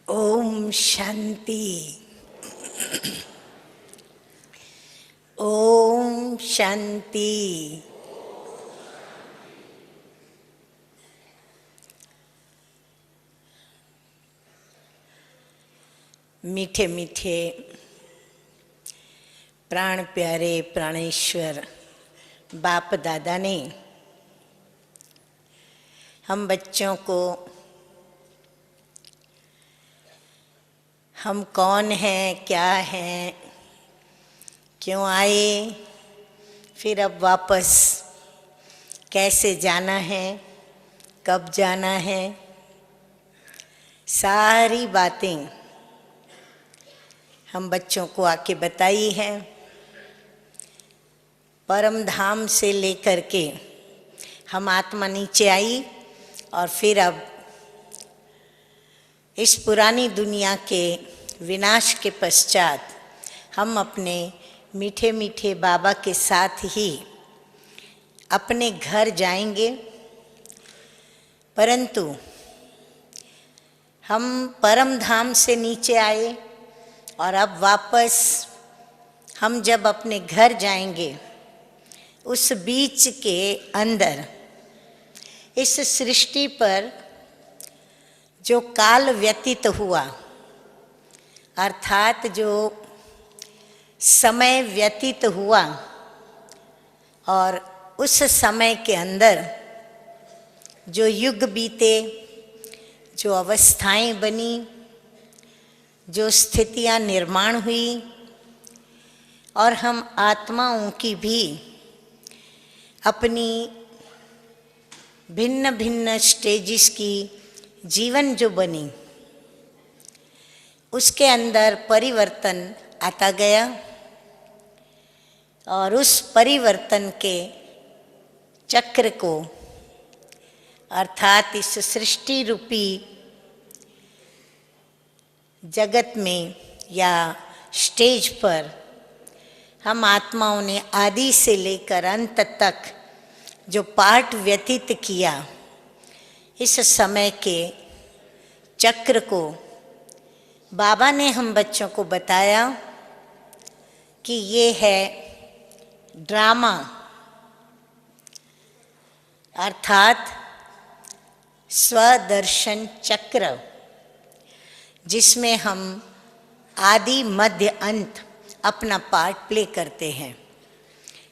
ओम शांति। ओम शांति। मीठे मीठे प्राण प्यारे प्राणेश्वर बाप दादा ने हम बच्चों को हम कौन हैं, क्या हैं, क्यों आए, फिर अब वापस कैसे जाना है, कब जाना है, सारी बातें हम बच्चों को आके बताई है। परम धाम से लेकर के हम आत्मा नीचे आई और फिर अब इस पुरानी दुनिया के विनाश के पश्चात हम अपने मीठे मीठे बाबा के साथ ही अपने घर जाएंगे। परंतु हम परम धाम से नीचे आए और अब वापस हम जब अपने घर जाएंगे, उस बीच के अंदर इस सृष्टि पर जो काल व्यतीत हुआ, अर्थात जो समय व्यतीत हुआ और उस समय के अंदर जो युग बीते, जो अवस्थाएं बनी, जो स्थितियां निर्माण हुई और हम आत्माओं की भी अपनी भिन्न भिन्न स्टेजिस की जीवन जो बनी, उसके अंदर परिवर्तन आता गया और उस परिवर्तन के चक्र को, अर्थात इस सृष्टि रूपी जगत में या स्टेज पर हम आत्माओं ने आदि से लेकर अंत तक जो पाठ व्यतीत किया, इस समय के चक्र को बाबा ने हम बच्चों को बताया कि ये है ड्रामा, अर्थात स्वदर्शन चक्र, जिसमें हम आदि मध्य अंत अपना पार्ट प्ले करते हैं।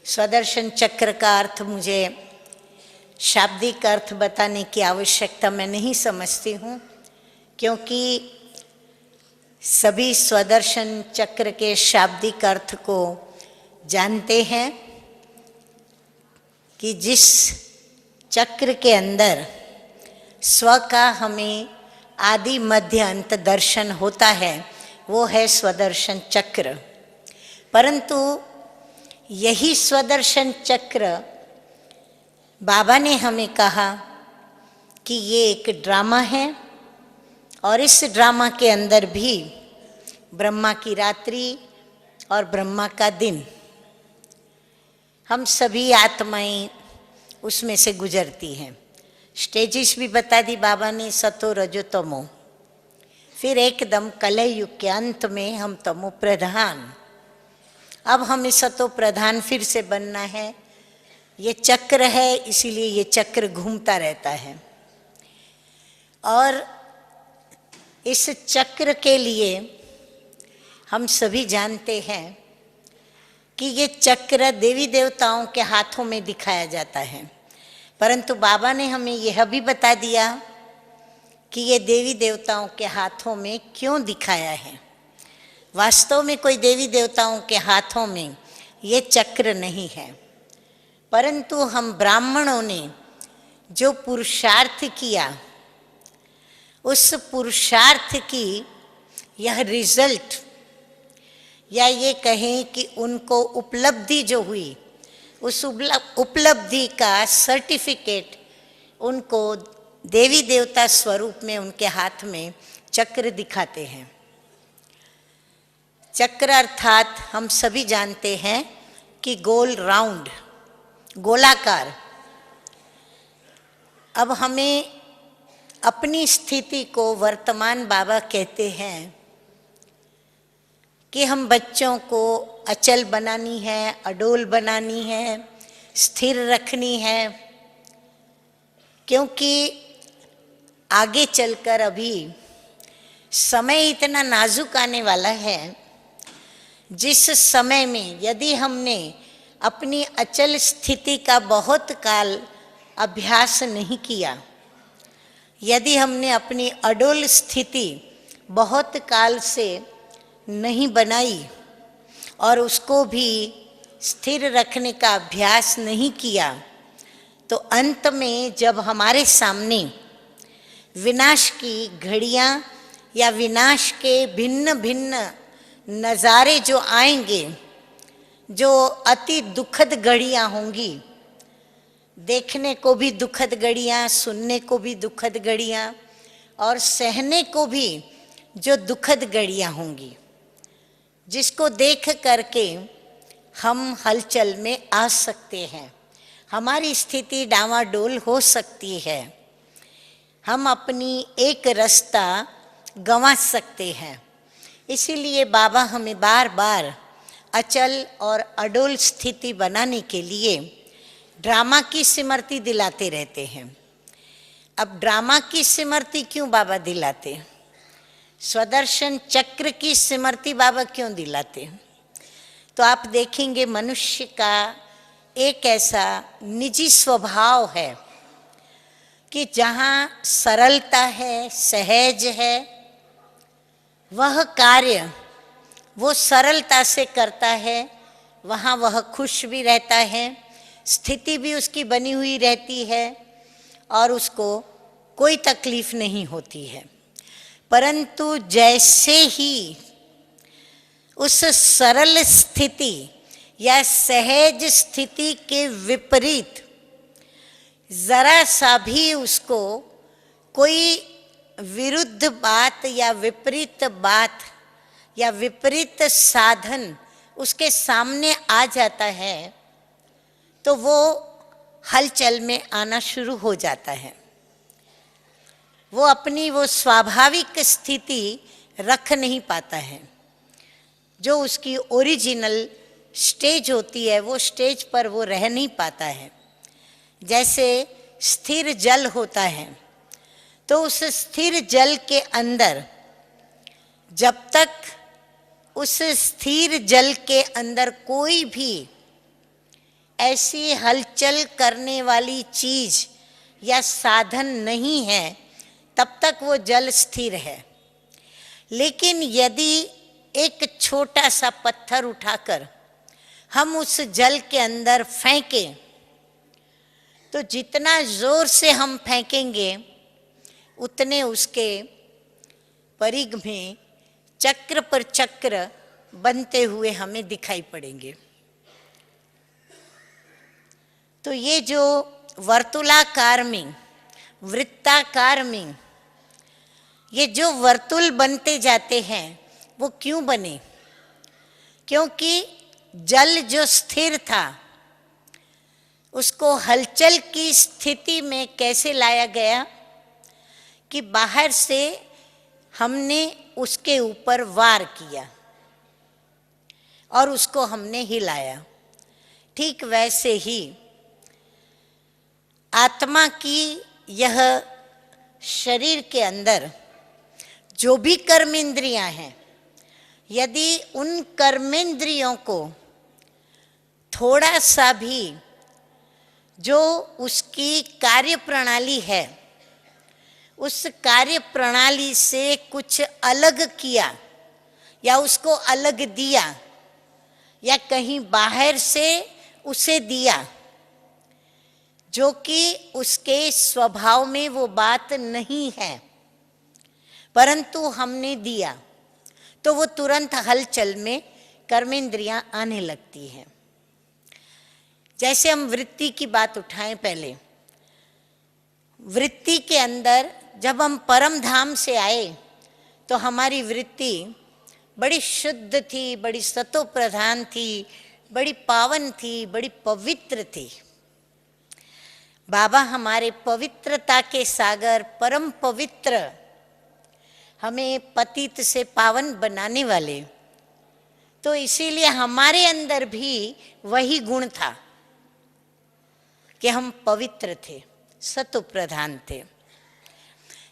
स्वदर्शन चक्र का अर्थ मुझे शाब्दिक अर्थ बताने की आवश्यकता मैं नहीं समझती हूँ, क्योंकि सभी स्वदर्शन चक्र के शाब्दिक अर्थ को जानते हैं कि जिस चक्र के अंदर स्व का हमें आदि मध्य अंत दर्शन होता है, वो है स्वदर्शन चक्र। परंतु यही स्वदर्शन चक्र बाबा ने हमें कहा कि ये एक ड्रामा है और इस ड्रामा के अंदर भी ब्रह्मा की रात्रि और ब्रह्मा का दिन, हम सभी आत्माएं उसमें से गुजरती हैं। स्टेजिस भी बता दी बाबा ने, सतो रजो तमो, फिर एकदम कलह युग के अंत में हम तमो प्रधान। अब हमें सतो प्रधान फिर से बनना है। ये चक्र है, इसीलिए ये चक्र घूमता रहता है और इस चक्र के लिए हम सभी जानते हैं कि ये चक्र देवी देवताओं के हाथों में दिखाया जाता है। परंतु बाबा ने हमें यह भी बता दिया कि ये देवी देवताओं के हाथों में क्यों दिखाया है। वास्तव में कोई देवी देवताओं के हाथों में ये चक्र नहीं है, परंतु हम ब्राह्मणों ने जो पुरुषार्थ किया, उस पुरुषार्थ की यह रिजल्ट, या ये कहें कि उनको उपलब्धि जो हुई, उस उपलब्धि का सर्टिफिकेट उनको देवी देवता स्वरूप में उनके हाथ में चक्र दिखाते हैं। चक्र अर्थात हम सभी जानते हैं कि गोल, राउंड, गोलाकार। अब हमें अपनी स्थिति को वर्तमान बाबा कहते हैं कि हम बच्चों को अचल बनानी है, अडोल बनानी है, स्थिर रखनी है, क्योंकि आगे चलकर अभी समय इतना नाजुक आने वाला है जिस समय में यदि हमने अपनी अचल स्थिति का बहुत काल अभ्यास नहीं किया, यदि हमने अपनी अडोल स्थिति बहुत काल से नहीं बनाई और उसको भी स्थिर रखने का अभ्यास नहीं किया, तो अंत में जब हमारे सामने विनाश की घड़ियाँ या विनाश के भिन्न भिन्न नज़ारे जो आएंगे, जो अति दुखद घड़ियाँ होंगी, देखने को भी दुखद घड़ियाँ, सुनने को भी दुखद घड़ियाँ और सहने को भी जो दुखद घड़ियाँ होंगी, जिसको देख करके हम हलचल में आ सकते हैं, हमारी स्थिति डामाडोल हो सकती है, हम अपनी एक रास्ता गंवा सकते हैं। इसीलिए बाबा हमें बार बार अचल और अडोल स्थिति बनाने के लिए ड्रामा की स्मृति दिलाते रहते हैं। अब ड्रामा की स्मृति क्यों बाबा दिलाते? स्वदर्शन चक्र की स्मृति बाबा क्यों दिलाते? तो आप देखेंगे मनुष्य का एक ऐसा निजी स्वभाव है कि जहाँ सरलता है, सहज है, वह कार्य वो सरलता से करता है, वहाँ वह खुश भी रहता है, स्थिति भी उसकी बनी हुई रहती है और उसको कोई तकलीफ नहीं होती है। परंतु जैसे ही उस सरल स्थिति या सहज स्थिति के विपरीत जरा सा भी उसको कोई विरुद्ध बात या विपरीत बात या विपरीत साधन उसके सामने आ जाता है, तो वो हलचल में आना शुरू हो जाता है। वो अपनी वो स्वाभाविक स्थिति रख नहीं पाता है। जो उसकी ओरिजिनल स्टेज होती है, वो स्टेज पर वो रह नहीं पाता है। जैसे स्थिर जल होता है, तो उस स्थिर जल के अंदर जब तक उस स्थिर जल के अंदर कोई भी ऐसी हलचल करने वाली चीज या साधन नहीं है, तब तक वो जल स्थिर है। लेकिन यदि एक छोटा सा पत्थर उठाकर हम उस जल के अंदर फेंकें, तो जितना जोर से हम फेंकेंगे उतने उसके परिघ में चक्र पर चक्र बनते हुए हमें दिखाई पड़ेंगे। तो ये जो वर्तुलाकार में, वृत्ताकार में ये जो वर्तुल बनते जाते हैं, वो क्यों बने? क्योंकि जल जो स्थिर था उसको हलचल की स्थिति में कैसे लाया गया कि बाहर से हमने उसके ऊपर वार किया और उसको हमने हिलाया। ठीक वैसे ही आत्मा की यह शरीर के अंदर जो भी कर्मेंद्रियां हैं, यदि उन कर्मेंद्रियों को थोड़ा सा भी जो उसकी कार्य प्रणाली है, उस कार्य प्रणाली से कुछ अलग किया या उसको अलग दिया या कहीं बाहर से उसे दिया, जो कि उसके स्वभाव में वो बात नहीं है, परंतु हमने दिया, तो वो तुरंत हलचल में कर्मेंद्रियां आने लगती हैं। जैसे हम वृत्ति की बात उठाएं, पहले वृत्ति के अंदर जब हम परम धाम से आए तो हमारी वृत्ति बड़ी शुद्ध थी, बड़ी सतो प्रधान थी, बड़ी पावन थी, बड़ी पवित्र थी। बाबा हमारे पवित्रता के सागर, परम पवित्र, हमें पतित से पावन बनाने वाले, तो इसीलिए हमारे अंदर भी वही गुण था कि हम पवित्र थे, सत्व प्रधान थे।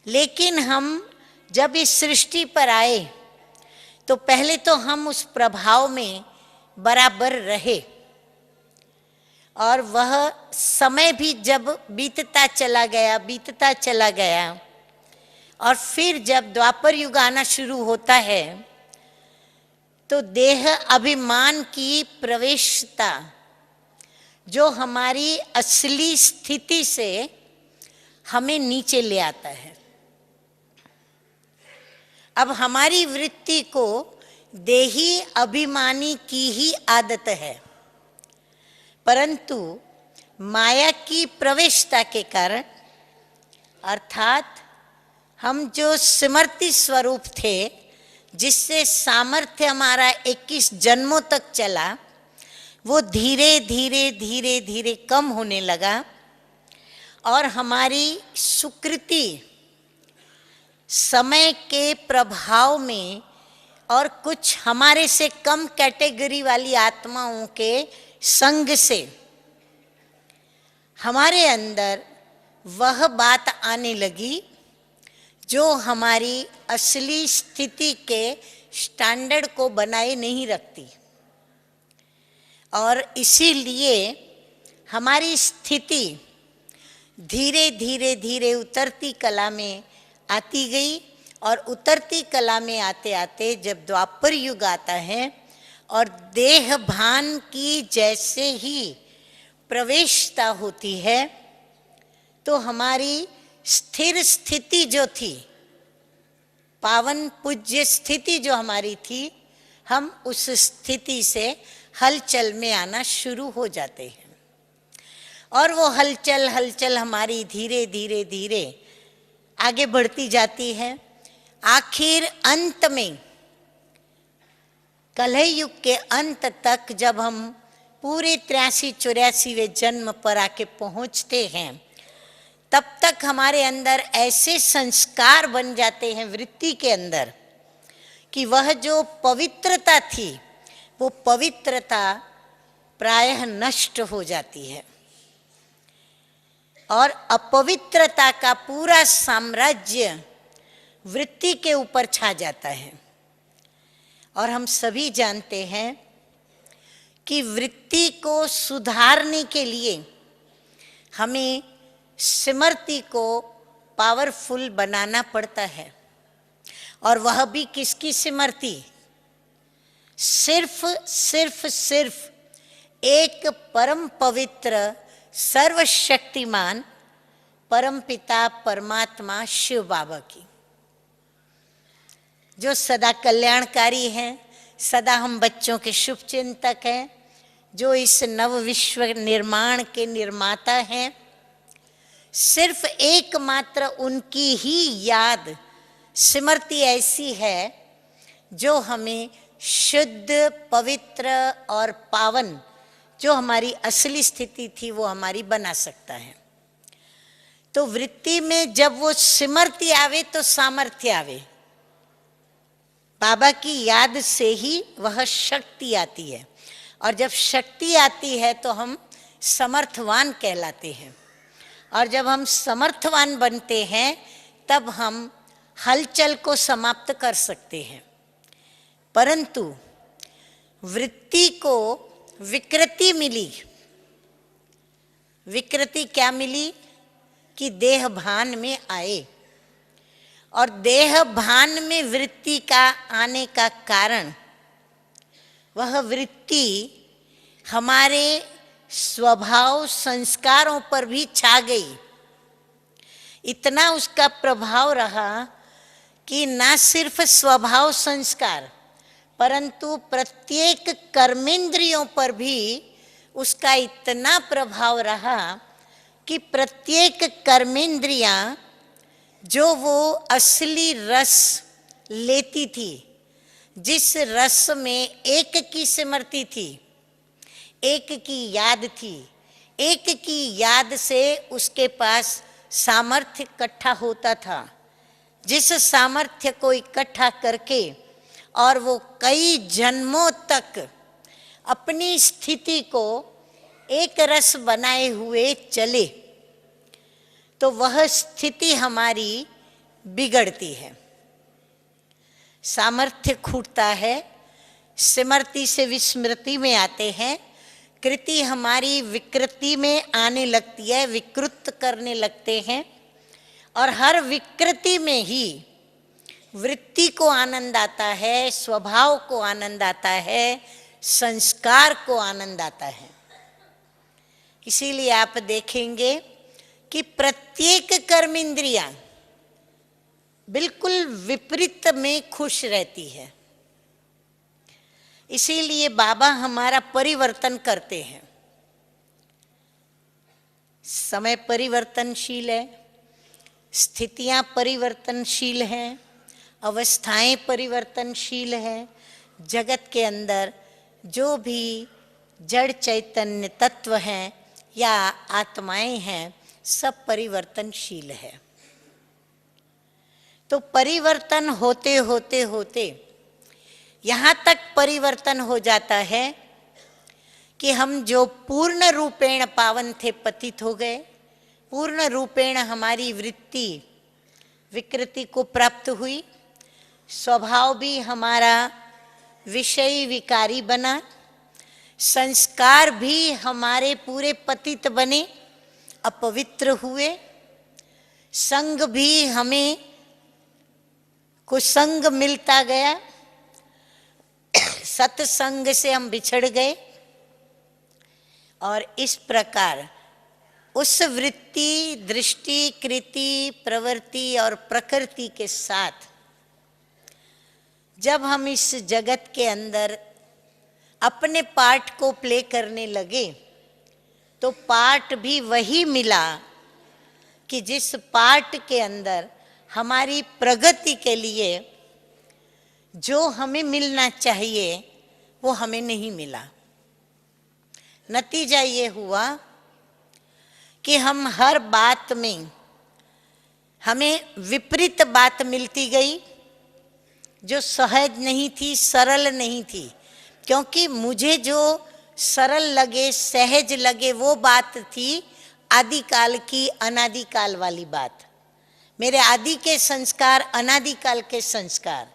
लेकिन हम जब इस सृष्टि पर आए तो पहले तो हम उस प्रभाव में बराबर रहे, और वह समय भी जब बीतता चला गया, और फिर जब द्वापर युग आना शुरू होता है तो देह अभिमान की प्रवेशता जो हमारी असली स्थिति से हमें नीचे ले आता है। अब हमारी वृत्ति को देही अभिमानी की ही आदत है, परंतु माया की प्रवेशता के कारण, अर्थात हम जो स्मृति स्वरूप थे, जिससे सामर्थ्य हमारा 21 जन्मों तक चला, वो धीरे धीरे कम होने लगा, और हमारी सुकृति समय के प्रभाव में और कुछ हमारे से कम कैटेगरी वाली आत्माओं के संग से हमारे अंदर वह बात आने लगी जो हमारी असली स्थिति के स्टैंडर्ड को बनाए नहीं रखती, और इसीलिए हमारी स्थिति धीरे धीरे उतरती कला में आती गई, और उतरती कला में आते आते जब द्वापर युग आता है और देह भान की जैसे ही प्रवेशता होती है, तो हमारी स्थिर स्थिति जो थी, पावन पूज्य स्थिति जो हमारी थी, हम उस स्थिति से हलचल में आना शुरू हो जाते हैं, और वो हलचल हमारी धीरे धीरे आगे बढ़ती जाती है। आखिर अंत में कलह युग के अंत तक जब हम पूरे 83-84वें जन्म पर आके पहुंचते हैं, तब तक हमारे अंदर ऐसे संस्कार बन जाते हैं वृत्ति के अंदर कि वह जो पवित्रता थी, वो पवित्रता प्रायः नष्ट हो जाती है, और अपवित्रता का पूरा साम्राज्य वृत्ति के ऊपर छा जाता है। और हम सभी जानते हैं कि वृत्ति को सुधारने के लिए हमें स्मृति को पावरफुल बनाना पड़ता है, और वह भी किसकी स्मृति? सिर्फ एक परम पवित्र सर्वशक्तिमान परमपिता परमात्मा शिव बाबा की, जो सदा कल्याणकारी हैं, सदा हम बच्चों के शुभ चिंतक हैं, जो इस नव विश्व निर्माण के निर्माता हैं। सिर्फ एकमात्र उनकी ही याद स्मृति ऐसी है जो हमें शुद्ध, पवित्र और पावन, जो हमारी असली स्थिति थी, वो हमारी बना सकता है। तो वृत्ति में जब वो स्मृति आवे तो सामर्थ्य आवे। बाबा की याद से ही वह शक्ति आती है, और जब शक्ति आती है तो हम समर्थवान कहलाते हैं, और जब हम समर्थवान बनते हैं तब हम हलचल को समाप्त कर सकते हैं। परंतु वृत्ति को विकृति मिली। विकृति क्या मिली? कि देह भान में आए, और देह भान में वृत्ति का आने का कारण, वह वृत्ति हमारे स्वभाव संस्कारों पर भी छा गई। इतना उसका प्रभाव रहा कि ना सिर्फ स्वभाव संस्कार, परंतु प्रत्येक कर्मेंद्रियों पर भी उसका इतना प्रभाव रहा कि प्रत्येक कर्मेंद्रियां जो वो असली रस लेती थी, जिस रस में एक की स्मृति थी, एक की याद थी, एक की याद से उसके पास सामर्थ्य इकट्ठा होता था, जिस सामर्थ्य को इकट्ठा करके और वो कई जन्मों तक अपनी स्थिति को एक रस बनाए हुए चले, तो वह स्थिति हमारी बिगड़ती है, सामर्थ्य छूटता है, स्मृति से विस्मृति में आते हैं, कृति हमारी विकृति में आने लगती है, विकृत करने लगते हैं, और हर विकृति में ही वृत्ति को आनंद आता है, स्वभाव को आनंद आता है, संस्कार को आनंद आता है। इसीलिए आप देखेंगे कि प्रत्येक कर्मेंद्रियां बिल्कुल विपरीत में खुश रहती है। इसीलिए बाबा हमारा परिवर्तन करते हैं। समय परिवर्तनशील है, स्थितियां परिवर्तनशील हैं, अवस्थाएं परिवर्तनशील हैं। जगत के अंदर जो भी जड़ चैतन्य तत्व हैं या आत्माएं हैं, सब परिवर्तनशील है। तो परिवर्तन होते होते होते यहाँ तक परिवर्तन हो जाता है कि हम जो पूर्ण रूपेण पावन थे पतित हो गए, पूर्ण रूपेण हमारी वृत्ति विकृति को प्राप्त हुई, स्वभाव भी हमारा विषयी विकारी बना, संस्कार भी हमारे पूरे पतित बने, अपवित्र हुए, संग भी हमें कुसंग मिलता गया, सत्संग से हम बिछड़ गए, और इस प्रकार उस वृत्ति, दृष्टि, कृति, प्रवृत्ति और प्रकृति के साथ जब हम इस जगत के अंदर अपने पार्ट को प्ले करने लगे, तो पार्ट भी वही मिला कि जिस पार्ट के अंदर हमारी प्रगति के लिए जो हमें मिलना चाहिए वो हमें नहीं मिला। नतीजा ये हुआ कि हम हर बात में हमें विपरीत बात मिलती गई, जो सहज नहीं थी, सरल नहीं थी। क्योंकि मुझे जो सरल लगे, सहज लगे, वो बात थी आदिकाल की, अनादिकाल वाली बात। मेरे आदि के संस्कार, अनादिकाल के संस्कार,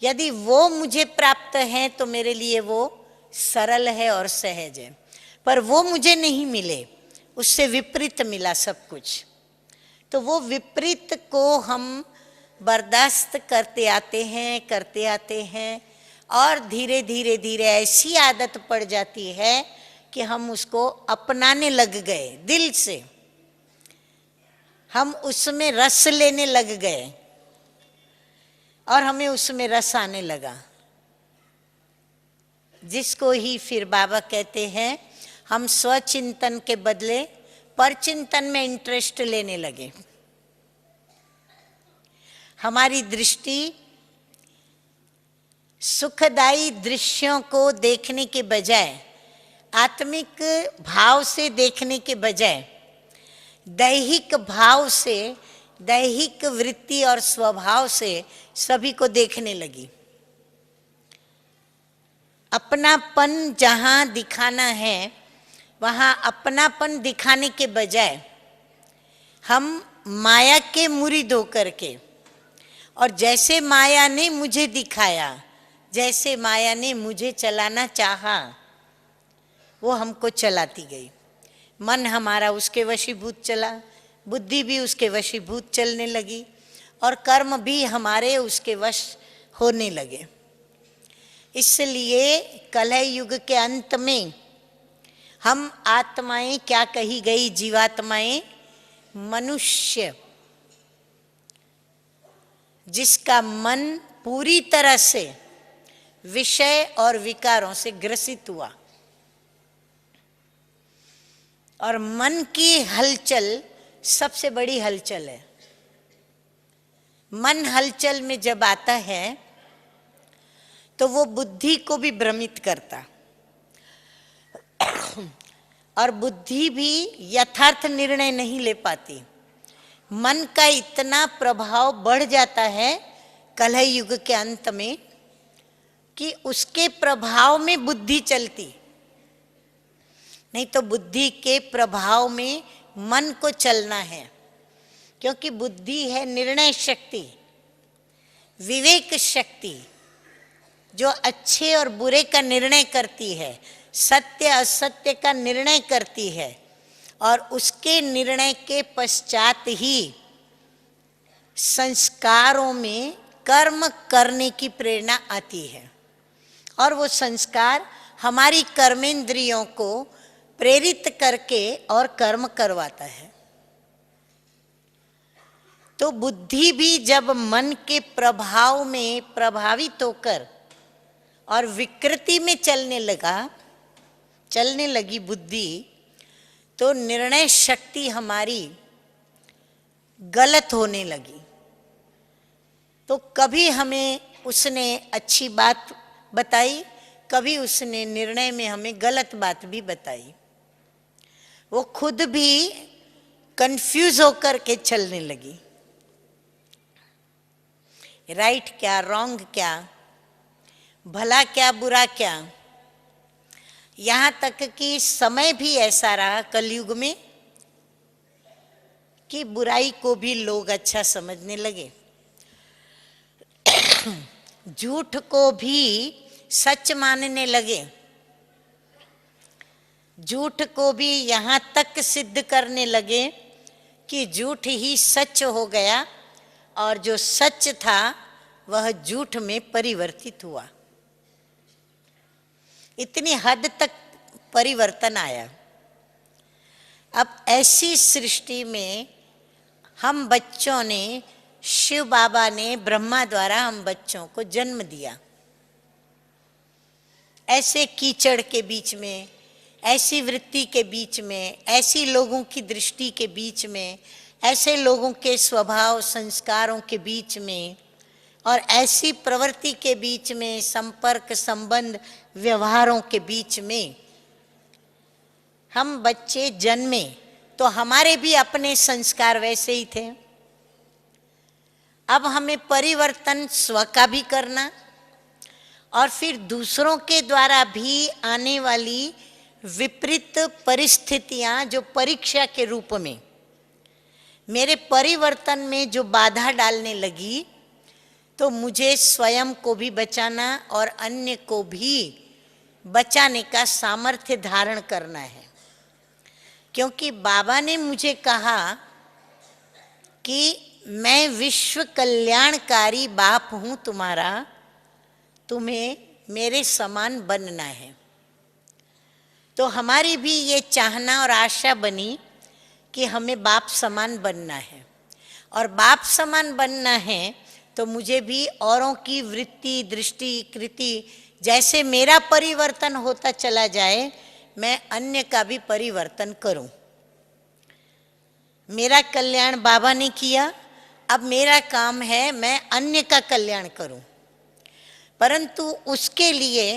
यदि वो मुझे प्राप्त हैं तो मेरे लिए वो सरल है और सहज है। पर वो मुझे नहीं मिले, उससे विपरीत मिला सब कुछ। तो वो विपरीत को हम बर्दाश्त करते आते हैं और धीरे धीरे धीरे ऐसी आदत पड़ जाती है कि हम उसको अपनाने लग गए, दिल से हम उसमें रस लेने लग गए और हमें उसमें रस आने लगा, जिसको ही फिर बाबा कहते हैं हम स्वचिंतन के बदले परचिंतन में इंटरेस्ट लेने लगे। हमारी दृष्टि सुखदायी दृश्यों को देखने के बजाय, आत्मिक भाव से देखने के बजाय, दैहिक भाव से, दैहिक वृत्ति और स्वभाव से सभी को देखने लगी। अपनापन जहाँ दिखाना है वहाँ अपनापन दिखाने के बजाय हम माया के मुरीद होकर के, और जैसे माया ने मुझे दिखाया, जैसे माया ने मुझे चलाना चाहा, वो हमको चलाती गई। मन हमारा उसके वशीभूत चला, बुद्धि भी उसके वशीभूत चलने लगी, और कर्म भी हमारे उसके वश होने लगे। इसलिए कलह युग के अंत में हम आत्माएं क्या कही गई, जीवात्माएं, मनुष्य जिसका मन पूरी तरह से विषय और विकारों से ग्रसित हुआ, और मन की हलचल सबसे बड़ी हलचल है। मन हलचल में जब आता है तो वो बुद्धि को भी भ्रमित करता, और बुद्धि भी यथार्थ निर्णय नहीं ले पाती। मन का इतना प्रभाव बढ़ जाता है कलह युग के अंत में कि उसके प्रभाव में बुद्धि चलती, नहीं तो बुद्धि के प्रभाव में मन को चलना है। क्योंकि बुद्धि है निर्णय शक्ति, विवेक शक्ति, जो अच्छे और बुरे का निर्णय करती है, सत्य असत्य का निर्णय करती है, और उसके निर्णय के पश्चात ही संस्कारों में कर्म करने की प्रेरणा आती है, और वो संस्कार हमारी कर्मेंद्रियों को प्रेरित करके और कर्म करवाता है। तो बुद्धि भी जब मन के प्रभाव में प्रभावित होकर और विकृति में चलने लगी बुद्धि, तो निर्णय शक्ति हमारी गलत होने लगी। तो कभी हमें उसने अच्छी बात बताई, कभी उसने निर्णय में हमें गलत बात भी बताई। वो खुद भी कंफ्यूज होकर के चलने लगी, राइट क्या रॉन्ग क्या, भला क्या बुरा क्या। यहाँ तक कि समय भी ऐसा रहा कलयुग में कि बुराई को भी लोग अच्छा समझने लगे, झूठ को भी सच मानने लगे, झूठ को भी यहाँ तक सिद्ध करने लगे कि झूठ ही सच हो गया, और जो सच था वह झूठ में परिवर्तित हुआ। इतनी हद तक परिवर्तन आया। अब ऐसी सृष्टि में हम बच्चों ने, शिव बाबा ने ब्रह्मा द्वारा हम बच्चों को जन्म दिया। ऐसे कीचड़ के बीच में, ऐसी वृत्ति के बीच में, ऐसी लोगों की दृष्टि के बीच में, ऐसे लोगों के स्वभाव संस्कारों के बीच में, और ऐसी प्रवृत्ति के बीच में, संपर्क संबंध व्यवहारों के बीच में हम बच्चे जन्मे। तो हमारे भी अपने संस्कार वैसे ही थे। अब हमें परिवर्तन स्व का भी करना, और फिर दूसरों के द्वारा भी आने वाली विपरीत परिस्थितियां जो परीक्षा के रूप में मेरे परिवर्तन में जो बाधा डालने लगी, तो मुझे स्वयं को भी बचाना और अन्य को भी बचाने का सामर्थ्य धारण करना है। क्योंकि बाबा ने मुझे कहा कि मैं विश्व कल्याणकारी बाप हूँ तुम्हारा, तुम्हें मेरे समान बनना है। तो हमारी भी ये चाहना और आशा बनी कि हमें बाप समान बनना है, और बाप समान बनना है तो मुझे भी औरों की वृत्ति दृष्टि कृति जैसे मेरा परिवर्तन होता चला जाए, मैं अन्य का भी परिवर्तन करूं। मेरा कल्याण बाबा ने किया, अब मेरा काम है मैं अन्य का कल्याण करूं। परंतु उसके लिए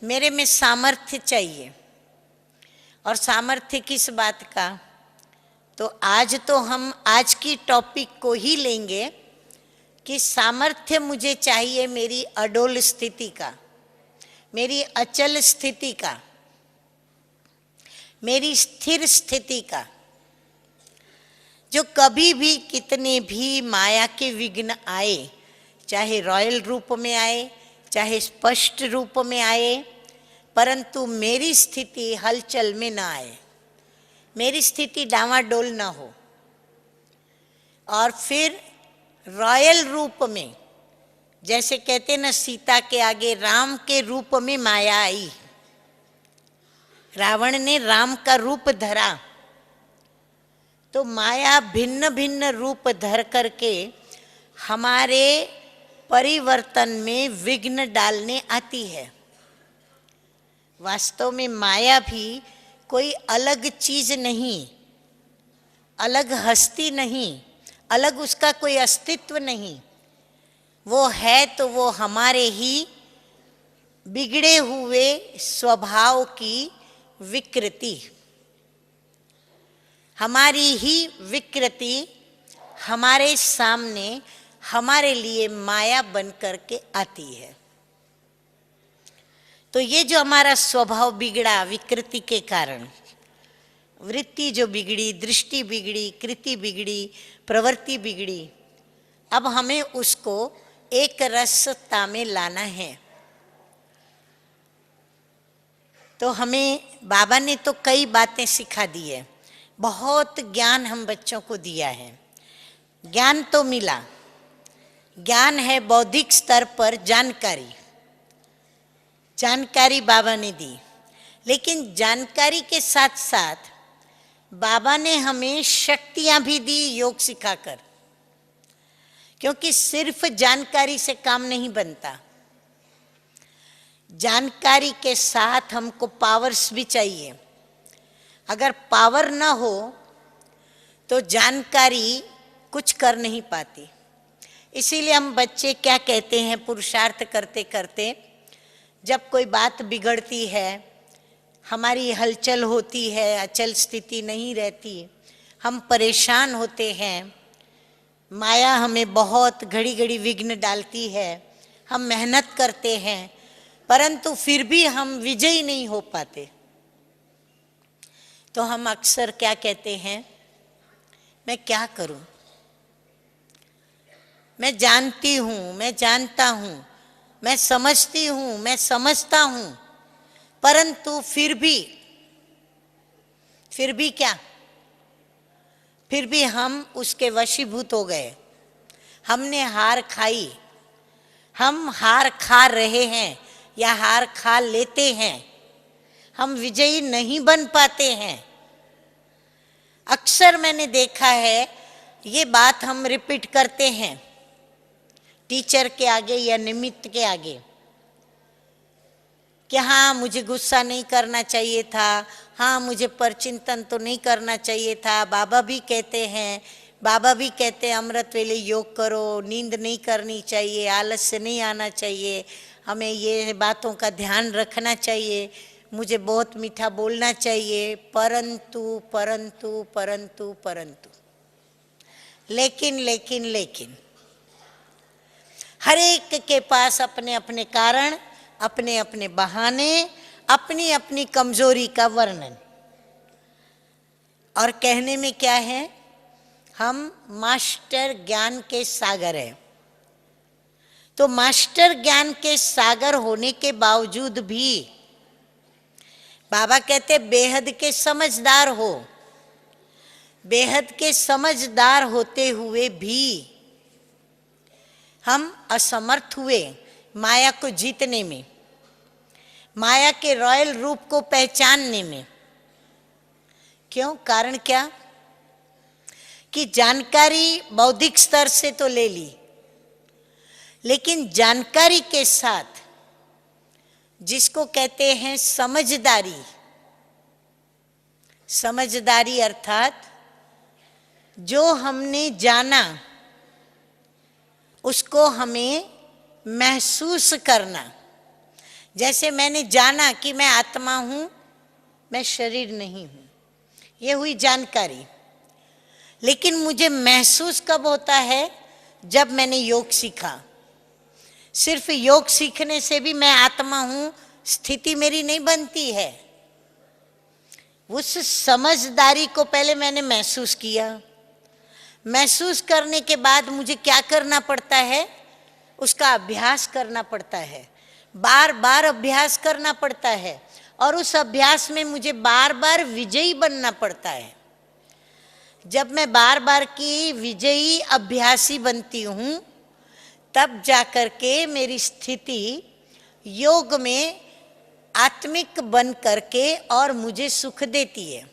मेरे में सामर्थ्य चाहिए। और सामर्थ्य किस बात का? तो हम आज की टॉपिक को ही लेंगे कि सामर्थ्य मुझे चाहिए मेरी अडोल स्थिति का, मेरी अचल स्थिति का, मेरी स्थिर स्थिति का, जो कभी भी कितने भी माया के विघ्न आए, चाहे रॉयल रूप में आए, चाहे स्पष्ट रूप में आए, परंतु मेरी स्थिति हलचल में ना आए, मेरी स्थिति डावाडोल ना हो। और फिर रॉयल रूप में, जैसे कहते ना सीता के आगे राम के रूप में माया आई, रावण ने राम का रूप धरा, तो माया भिन्न भिन्न रूप धर करके हमारे परिवर्तन में विघ्न डालने आती है। वास्तव में माया भी कोई अलग चीज नहीं, अलग हस्ती नहीं, अलग उसका कोई अस्तित्व नहीं। वो है तो वो हमारे ही बिगड़े हुए स्वभाव की विकृति। हमारी ही विकृति हमारे सामने हमारे लिए माया बन करके आती है। तो ये जो हमारा स्वभाव बिगड़ा विकृति के कारण, वृत्ति जो बिगड़ी, दृष्टि बिगड़ी, कृति बिगड़ी, प्रवृत्ति बिगड़ी, अब हमें उसको एक रसता में लाना है। तो हमें बाबा ने तो कई बातें सिखा दी है, बहुत ज्ञान हम बच्चों को दिया है। ज्ञान तो मिला, ज्ञान है बौद्धिक स्तर पर जानकारी, जानकारी बाबा ने दी। लेकिन जानकारी के साथ साथ बाबा ने हमें शक्तियां भी दी योग सिखाकर, क्योंकि सिर्फ जानकारी से काम नहीं बनता, जानकारी के साथ हमको पावर्स भी चाहिए। अगर पावर ना हो तो जानकारी कुछ कर नहीं पाती। इसीलिए हम बच्चे क्या कहते हैं, पुरुषार्थ करते करते जब कोई बात बिगड़ती है, हमारी हलचल होती है, अचल स्थिति नहीं रहती, हम परेशान होते हैं, माया हमें बहुत घड़ी घड़ी विघ्न डालती है, हम मेहनत करते हैं, परंतु फिर भी हम विजयी नहीं हो पाते। तो हम अक्सर क्या कहते हैं, मैं क्या करूं, मैं जानती हूं, मैं जानता हूं, मैं समझती हूं, मैं समझता हूं, परंतु फिर भी क्या, फिर भी हम उसके वशीभूत हो गए, हमने हार खाई, हम हार खा रहे हैं या हार खा लेते हैं, हम विजयी नहीं बन पाते हैं। अक्सर मैंने देखा है ये बात हम रिपीट करते हैं टीचर के आगे या निमित्त के आगे कि हाँ मुझे गुस्सा नहीं करना चाहिए था, हाँ मुझे परचिंतन तो नहीं करना चाहिए था, बाबा भी कहते हैं अमृत वेले योग करो, नींद नहीं करनी चाहिए, आलस्य नहीं आना चाहिए, हमें ये बातों का ध्यान रखना चाहिए, मुझे बहुत मीठा बोलना चाहिए, परंतु परंतु परंतु परंतु लेकिन हर एक के पास अपने अपने कारण, अपने अपने बहाने, अपनी अपनी कमजोरी का वर्णन। और कहने में क्या है, हम मास्टर ज्ञान के सागर हैं। तो मास्टर ज्ञान के सागर होने के बावजूद भी बाबा कहते बेहद के समझदार हो, बेहद के समझदार होते हुए भी हम असमर्थ हुए माया को जीतने में, माया के रॉयल रूप को पहचानने में। क्यों? कारण क्या कि जानकारी बौद्धिक स्तर से तो ले ली, लेकिन जानकारी के साथ जिसको कहते हैं समझदारी, समझदारी अर्थात जो हमने जाना उसको हमें महसूस करना। जैसे मैंने जाना कि मैं आत्मा हूं, मैं शरीर नहीं हूं, ये हुई जानकारी। लेकिन मुझे महसूस कब होता है? जब मैंने योग सीखा। सिर्फ योग सीखने से भी मैं आत्मा हूं स्थिति मेरी नहीं बनती है। उस समझदारी को पहले मैंने महसूस किया, महसूस करने के बाद मुझे क्या करना पड़ता है? उसका अभ्यास करना पड़ता है, बार बार अभ्यास करना पड़ता है, और उस अभ्यास में मुझे बार बार विजयी बनना पड़ता है। जब मैं बार बार की विजयी अभ्यासी बनती हूँ, तब जाकर के मेरी स्थिति योग में आत्मिक बन करके और मुझे सुख देती है।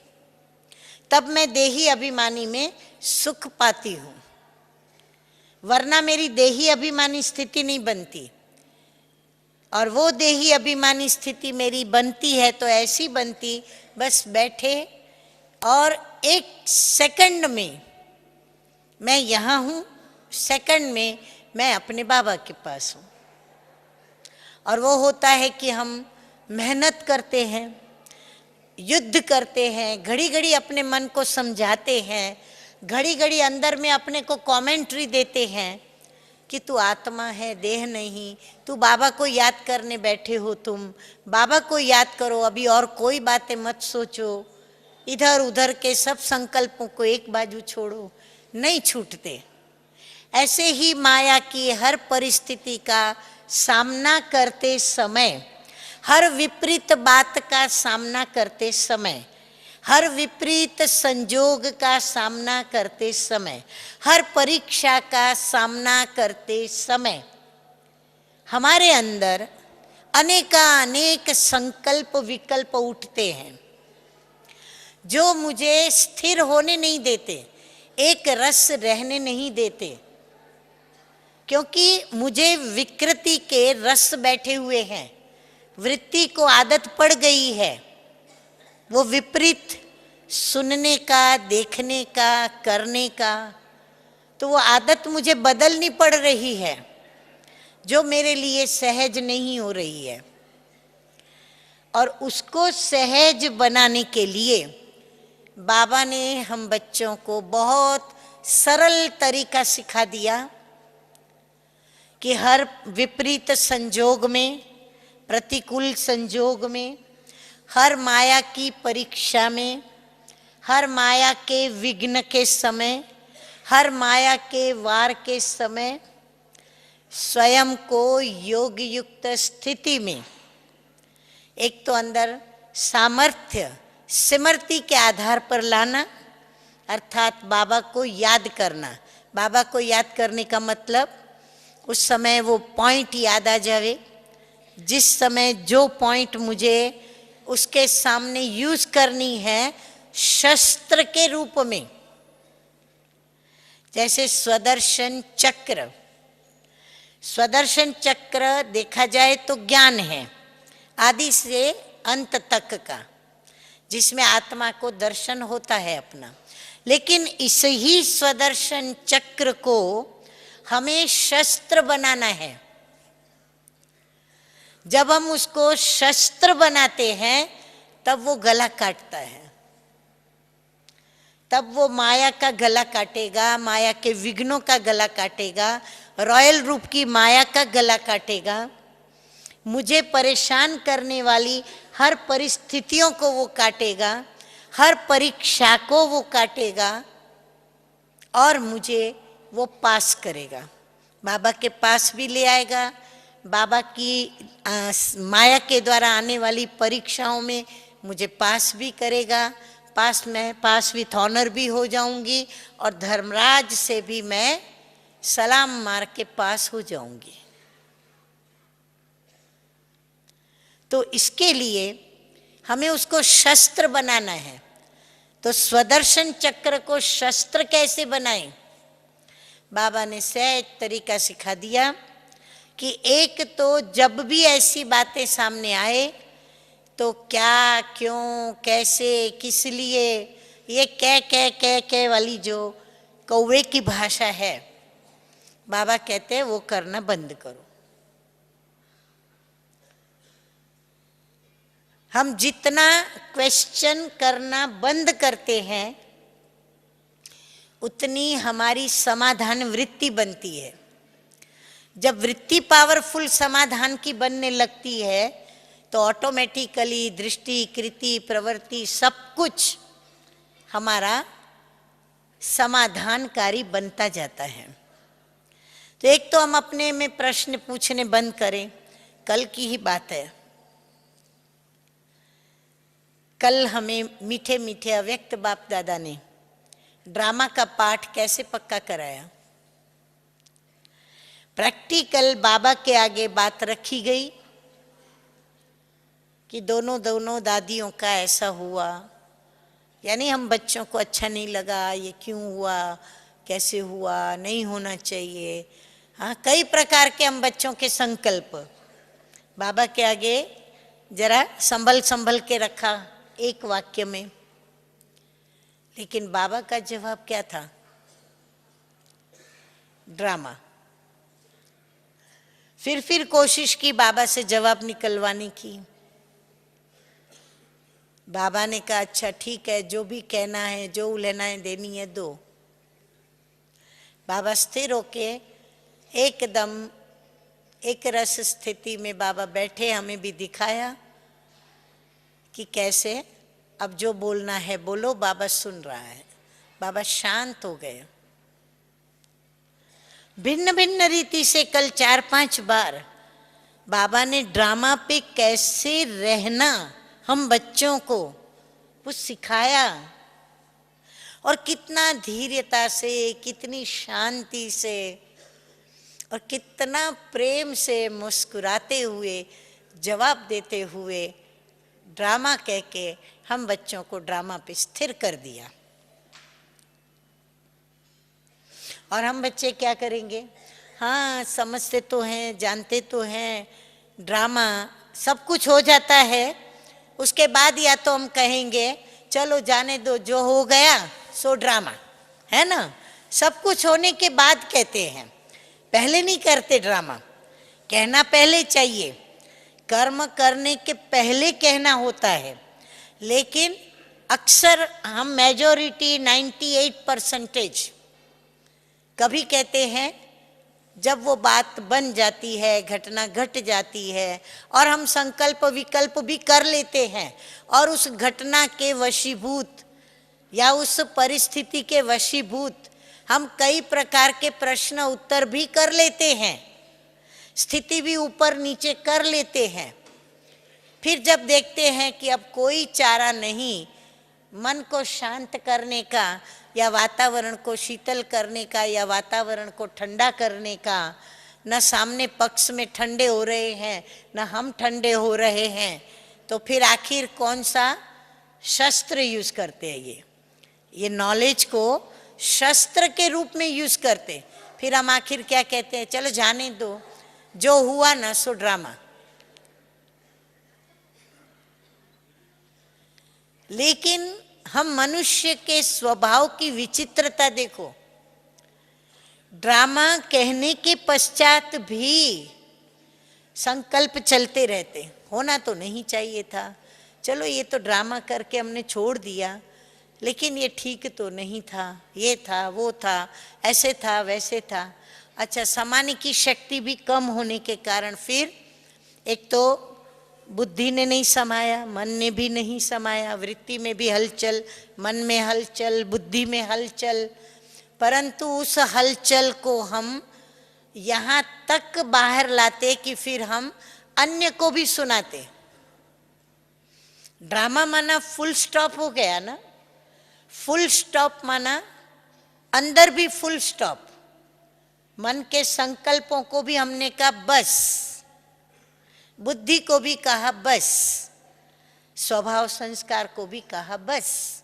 तब मैं देही अभिमानी में सुख पाती हूँ, वरना मेरी देही अभिमानी स्थिति नहीं बनती। और वो देही अभिमानी स्थिति मेरी बनती है तो ऐसी बनती, बस बैठे और एक सेकंड में मैं यहाँ हूँ, सेकंड में मैं अपने बाबा के पास हूँ। और वो होता है कि हम मेहनत करते हैं, युद्ध करते हैं, घड़ी घड़ी अपने मन को समझाते हैं, घड़ी घड़ी अंदर में अपने को कमेंट्री देते हैं कि तू आत्मा है, देह नहीं, तू बाबा को याद करने बैठे हो, तुम बाबा को याद करो, अभी और कोई बातें मत सोचो, इधर उधर के सब संकल्पों को एक बाजू छोड़ो, नहीं छूटते। ऐसे ही माया की हर परिस्थिति का सामना करते समय, हर विपरीत बात का सामना करते समय, हर विपरीत संजोग का सामना करते समय, हर परीक्षा का सामना करते समय हमारे अंदर अनेक संकल्प विकल्प उठते हैं जो मुझे स्थिर होने नहीं देते, एक रस रहने नहीं देते, क्योंकि मुझे विकृति के रस बैठे हुए हैं, वृत्ति को आदत पड़ गई है वो विपरीत सुनने का, देखने का, करने का, तो वो आदत मुझे बदलनी पड़ रही है जो मेरे लिए सहज नहीं हो रही है। और उसको सहज बनाने के लिए बाबा ने हम बच्चों को बहुत सरल तरीका सिखा दिया कि हर विपरीत संजोग में, प्रतिकूल संजोग में, हर माया की परीक्षा में, हर माया के विघ्न के समय, हर माया के वार के समय स्वयं को योग युक्त स्थिति में, एक तो अंदर सामर्थ्य स्मृति के आधार पर लाना, अर्थात बाबा को याद करना। बाबा को याद करने का मतलब उस समय वो पॉइंट याद आ जावे, जिस समय जो पॉइंट मुझे उसके सामने यूज करनी है शस्त्र के रूप में। जैसे स्वदर्शन चक्र, स्वदर्शन चक्र देखा जाए तो ज्ञान है आदि से अंत तक का, जिसमें आत्मा को दर्शन होता है अपना। लेकिन इस ही स्वदर्शन चक्र को हमें शस्त्र बनाना है। जब हम उसको शस्त्र बनाते हैं तब वो गला काटता है, तब वो माया का गला काटेगा, माया के विघ्नों का गला काटेगा, रॉयल रूप की माया का गला काटेगा, मुझे परेशान करने वाली हर परिस्थितियों को वो काटेगा, हर परीक्षा को वो काटेगा और मुझे वो पास करेगा, बाबा के पास भी ले आएगा। बाबा की माया के द्वारा आने वाली परीक्षाओं में मुझे पास भी करेगा, पास विथ ऑनर भी हो जाऊंगी और धर्मराज से भी मैं सलाम मार के पास हो जाऊंगी। तो इसके लिए हमें उसको शस्त्र बनाना है। तो स्वदर्शन चक्र को शस्त्र कैसे बनाएं? बाबा ने सहज तरीका सिखा दिया कि एक तो जब भी ऐसी बातें सामने आए तो क्या, क्यों, कैसे, किस लिए, ये कह वाली जो कौवे की भाषा है, बाबा कहते हैं वो करना बंद करो। हम जितना क्वेश्चन करना बंद करते हैं उतनी हमारी समाधान वृत्ति बनती है। जब वृत्ति पावरफुल समाधान की बनने लगती है तो ऑटोमेटिकली दृष्टि, कृति, प्रवृत्ति सब कुछ हमारा समाधानकारी बनता जाता है। तो एक तो हम अपने में प्रश्न पूछने बंद करें। कल की ही बात है, कल हमें मीठे मीठे अव्यक्त बाप दादा ने ड्रामा का पाठ कैसे पक्का कराया। प्रैक्टिकल बाबा के आगे बात रखी गई कि दोनों दादियों का ऐसा हुआ, यानी हम बच्चों को अच्छा नहीं लगा, ये क्यों हुआ, कैसे हुआ, नहीं होना चाहिए। हाँ, कई प्रकार के हम बच्चों के संकल्प बाबा के आगे जरा संभल के रखा एक वाक्य में। लेकिन बाबा का जवाब क्या था? ड्रामा। फिर कोशिश की बाबा से जवाब निकलवाने की, बाबा ने कहा अच्छा ठीक है, जो भी कहना है, जो उलहनाएं देनी है दो। बाबा स्थिर होके एकदम एक रस स्थिति में बाबा बैठे, हमें भी दिखाया कि कैसे अब जो बोलना है बोलो, बाबा सुन रहा है। बाबा शांत हो गए। भिन्न भिन्न रीति से कल 4-5 बार बाबा ने ड्रामा पे कैसे रहना हम बच्चों को वो सिखाया, और कितना धैर्यता से, कितनी शांति से और कितना प्रेम से मुस्कुराते हुए जवाब देते हुए ड्रामा कह के हम बच्चों को ड्रामा पे स्थिर कर दिया। और हम बच्चे क्या करेंगे? हाँ समझते तो हैं, जानते तो हैं, ड्रामा सब कुछ हो जाता है, उसके बाद या तो हम कहेंगे चलो जाने दो, जो हो गया सो ड्रामा, है ना। सब कुछ होने के बाद कहते हैं, पहले नहीं करते ड्रामा। कहना पहले चाहिए, कर्म करने के पहले कहना होता है। लेकिन अक्सर हम मेजॉरिटी 98% कभी कहते हैं जब वो बात बन जाती है, घटना घट जाती है और हम संकल्प विकल्प भी कर लेते हैं और उस घटना के वशीभूत या उस परिस्थिति के वशीभूत हम कई प्रकार के प्रश्न उत्तर भी कर लेते हैं, स्थिति भी ऊपर नीचे कर लेते हैं। फिर जब देखते हैं कि अब कोई चारा नहीं मन को शांत करने का या वातावरण को शीतल करने का या वातावरण को ठंडा करने का, न सामने पक्ष में ठंडे हो रहे हैं न हम ठंडे हो रहे हैं, तो फिर आखिर कौन सा शस्त्र यूज करते हैं? ये नॉलेज को शस्त्र के रूप में यूज करते। फिर हम आखिर क्या कहते हैं? चलो जाने दो, जो हुआ ना सो ड्रामा। लेकिन हम मनुष्य के स्वभाव की विचित्रता देखो, ड्रामा कहने के पश्चात भी संकल्प चलते रहते। होना तो नहीं चाहिए था, चलो ये तो ड्रामा करके हमने छोड़ दिया, लेकिन ये ठीक तो नहीं था, ये था वो था, ऐसे था वैसे था। अच्छा, समाने की शक्ति भी कम होने के कारण फिर एक तो बुद्धि ने नहीं समाया, मन ने भी नहीं समाया, वृत्ति में भी हलचल, मन में हलचल, बुद्धि में हलचल, परंतु उस हलचल को हम यहाँ तक बाहर लाते कि फिर हम अन्य को भी सुनाते। ड्रामा माना फुल स्टॉप हो गया ना, फुल स्टॉप माना अंदर भी फुल स्टॉप। मन के संकल्पों को भी हमने कहा बस, बुद्धि को भी कहा बस, स्वभाव संस्कार को भी कहा बस।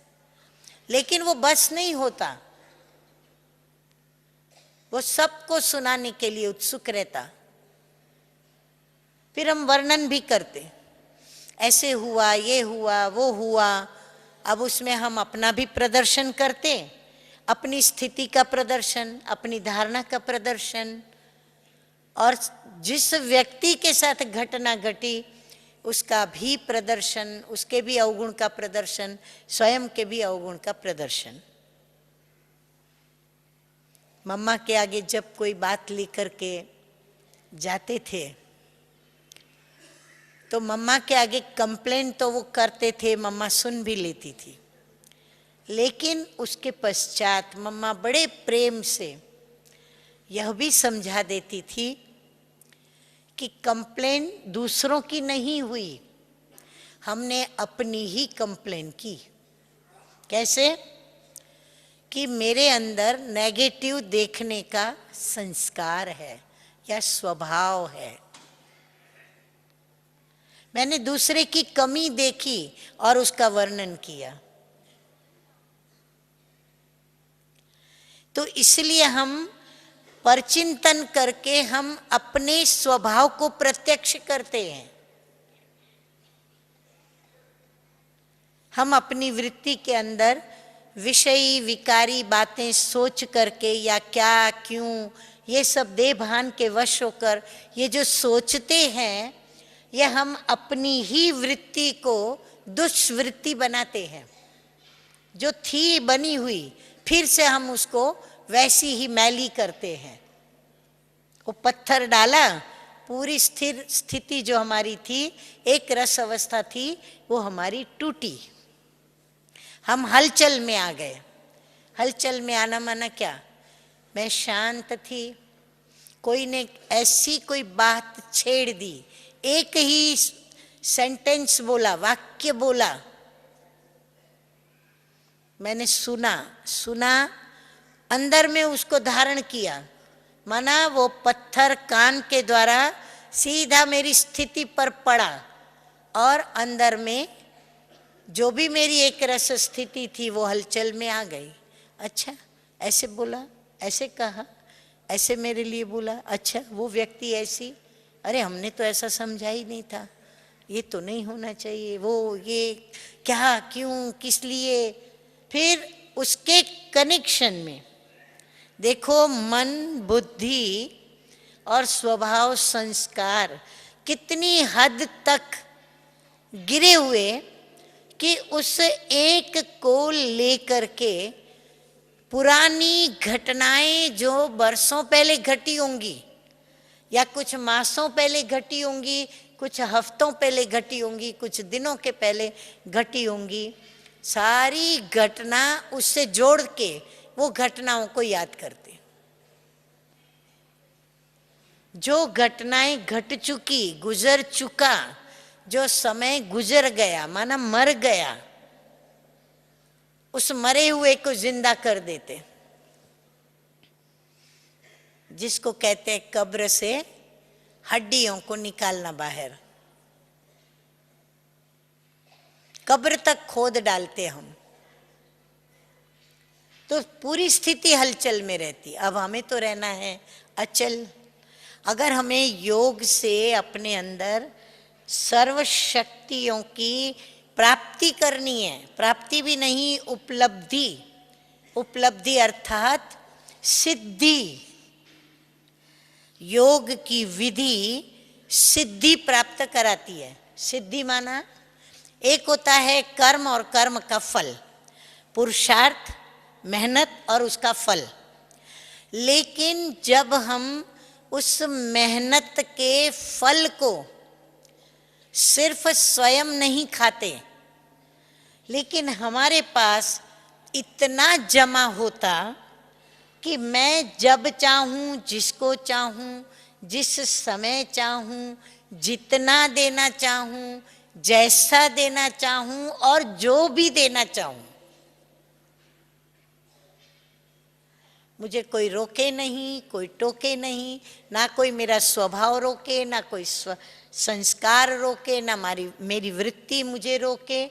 लेकिन वो बस नहीं होता, वो सबको सुनाने के लिए उत्सुक रहता। फिर हम वर्णन भी करते, ऐसे हुआ, ये हुआ, वो हुआ। अब उसमें हम अपना भी प्रदर्शन करते, अपनी स्थिति का प्रदर्शन, अपनी धारणा का प्रदर्शन, और जिस व्यक्ति के साथ घटना घटी उसका भी प्रदर्शन, उसके भी अवगुण का प्रदर्शन, स्वयं के भी अवगुण का प्रदर्शन। मम्मा के आगे जब कोई बात लेकर के जाते थे तो मम्मा के आगे कंप्लेन तो वो करते थे, मम्मा सुन भी लेती थी, लेकिन उसके पश्चात मम्मा बड़े प्रेम से यह भी समझा देती थी कि कंप्लेन दूसरों की नहीं हुई, हमने अपनी ही कंप्लेन की। कैसे? कि मेरे अंदर नेगेटिव देखने का संस्कार है या स्वभाव है, मैंने दूसरे की कमी देखी और उसका वर्णन किया। तो इसलिए हम परचिंतन करके हम अपने स्वभाव को प्रत्यक्ष करते हैं। हम अपनी वृत्ति के अंदर विषयी विकारी बातें सोच करके या क्या क्यों ये सब देह भान के वश होकर ये जो सोचते हैं, ये हम अपनी ही वृत्ति को दुष्वृत्ति बनाते हैं, जो थी बनी हुई फिर से हम उसको वैसी ही मैली करते हैं। वो पत्थर डाला, पूरी स्थिर स्थिति जो हमारी थी, एक रस अवस्था थी, वो हमारी टूटी। हम हलचल में आ गए। हलचल में आना माना क्या? मैं शांत थी, कोई ने ऐसी कोई बात छेड़ दी, एक ही सेंटेंस बोला, वाक्य बोला, मैंने सुना, अंदर में उसको धारण किया, माना वो पत्थर कान के द्वारा सीधा मेरी स्थिति पर पड़ा और अंदर में जो भी मेरी एक रस स्थिति थी वो हलचल में आ गई। अच्छा, ऐसे बोला, ऐसे कहा, ऐसे मेरे लिए बोला, अच्छा वो व्यक्ति ऐसी, अरे हमने तो ऐसा समझा ही नहीं था, ये तो नहीं होना चाहिए, वो ये क्या, क्यों, किस लिए। फिर उसके कनेक्शन में देखो, मन, बुद्धि और स्वभाव संस्कार कितनी हद तक गिरे हुए कि उस एक को लेकर के पुरानी घटनाएं जो बरसों पहले घटी होंगी या कुछ मासों पहले घटी होंगी, कुछ हफ्तों पहले घटी होंगी, कुछ दिनों के पहले घटी होंगी, सारी घटना उससे जोड़ के वो घटनाओं को याद करते। जो घटनाएं घट चुकी, गुजर चुका, जो समय गुजर गया, माना मर गया, उस मरे हुए को जिंदा कर देते, जिसको कहते हैं कब्र से हड्डियों को निकालना बाहर। कब्र तक खोद डालते हम, तो पूरी स्थिति हलचल में रहती। अब हमें तो रहना है अचल। अगर हमें योग से अपने अंदर सर्व शक्तियों की प्राप्ति करनी है, प्राप्ति भी नहीं, उपलब्धि, उपलब्धि अर्थात सिद्धि, योग की विधि सिद्धि प्राप्त कराती है। सिद्धि माना एक होता है कर्म और कर्म का फल, पुरुषार्थ, मेहनत और उसका फल। लेकिन जब हम उस मेहनत के फल को सिर्फ स्वयं नहीं खाते, लेकिन हमारे पास इतना जमा होता कि मैं जब चाहूं, जिसको चाहूं, जिस समय चाहूं, जितना देना चाहूं, जैसा देना चाहूं और जो भी देना चाहूं, मुझे कोई रोके नहीं, कोई टोके नहीं, ना कोई मेरा स्वभाव रोके, ना कोई संस्कार रोके, ना मेरी वृत्ति मुझे रोके,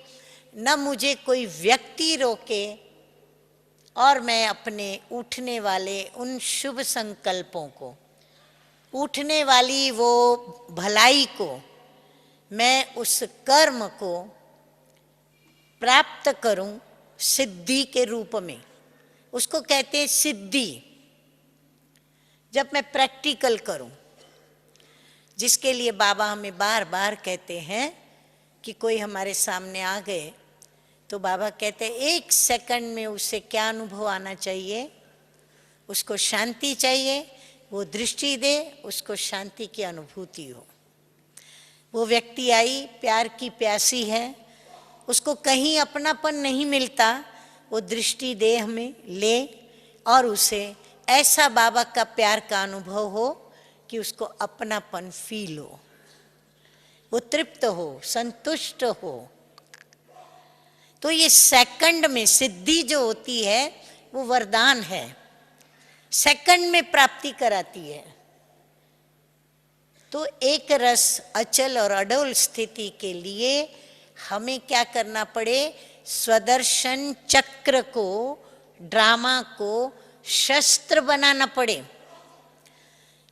न मुझे कोई व्यक्ति रोके, और मैं अपने उठने वाले उन शुभ संकल्पों को, उठने वाली वो भलाई को, मैं उस कर्म को प्राप्त करूं सिद्धि के रूप में। उसको कहते हैं सिद्धि। जब मैं प्रैक्टिकल करूं, जिसके लिए बाबा हमें बार बार कहते हैं कि कोई हमारे सामने आ गए तो बाबा कहते हैं 1 सेकंड में उसे क्या अनुभव आना चाहिए, उसको शांति चाहिए, वो दृष्टि दे, उसको शांति की अनुभूति हो। वो व्यक्ति आई, प्यार की प्यासी है, उसको कहीं अपनापन नहीं मिलता, वो दृष्टि दे हमें, ले, और उसे ऐसा बाबा का प्यार का अनुभव हो कि उसको अपनापन फील हो, वो तृप्त हो, संतुष्ट हो। तो ये सेकंड में सिद्धि जो होती है वो वरदान है, सेकंड में प्राप्ति कराती है। तो एक रस अचल और अडोल स्थिति के लिए हमें क्या करना पड़े? स्वदर्शन चक्र को, ड्रामा को शस्त्र बनाना पड़े।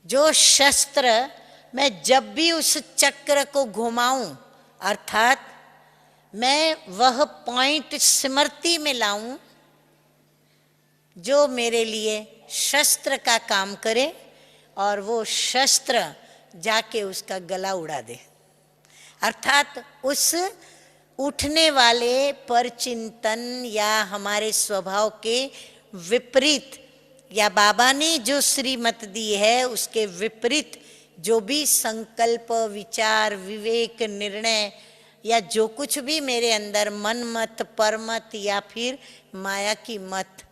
जो शस्त्र मैं जब भी उस चक्र को घुमाऊं, अर्थात मैं वह पॉइंट स्मृति में लाऊं जो मेरे लिए शस्त्र का काम करे, और वो शस्त्र जाके उसका गला उड़ा दे, अर्थात उठने वाले परचिंतन या हमारे स्वभाव के विपरीत, या बाबा ने जो श्रीमत दी है उसके विपरीत जो भी संकल्प, विचार, विवेक, निर्णय या जो कुछ भी मेरे अंदर मन मत, परमत या फिर माया की मत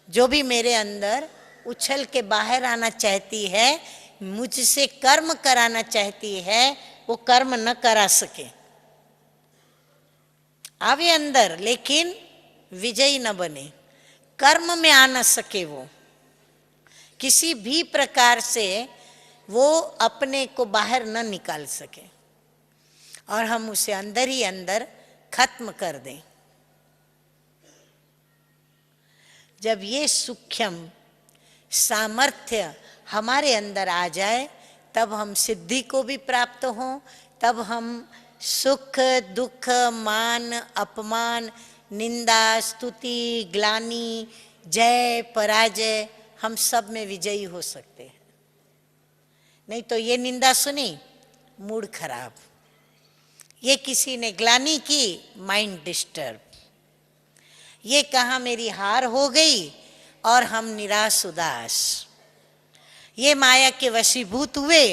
जो भी मेरे अंदर उछल के बाहर आना चाहती है, मुझसे कर्म कराना चाहती है, वो कर्म न करा सके। आवे अंदर लेकिन विजयी न बने, कर्म में आ न सके, वो किसी भी प्रकार से वो अपने को बाहर न निकाल सके और हम उसे अंदर ही अंदर खत्म कर दें। जब ये सूक्ष्म सामर्थ्य हमारे अंदर आ जाए तब हम सिद्धि को भी प्राप्त हों, तब हम सुख दुख, मान अपमान, निंदा स्तुति, ग्लानि, जय पराजय, हम सब में विजयी हो सकते हैं। नहीं तो ये निंदा सुनी, मूड खराब, ये किसी ने ग्लानि की, माइंड डिस्टर्ब, ये कहा मेरी हार हो गई और हम निराश उदास, ये माया के वशीभूत हुए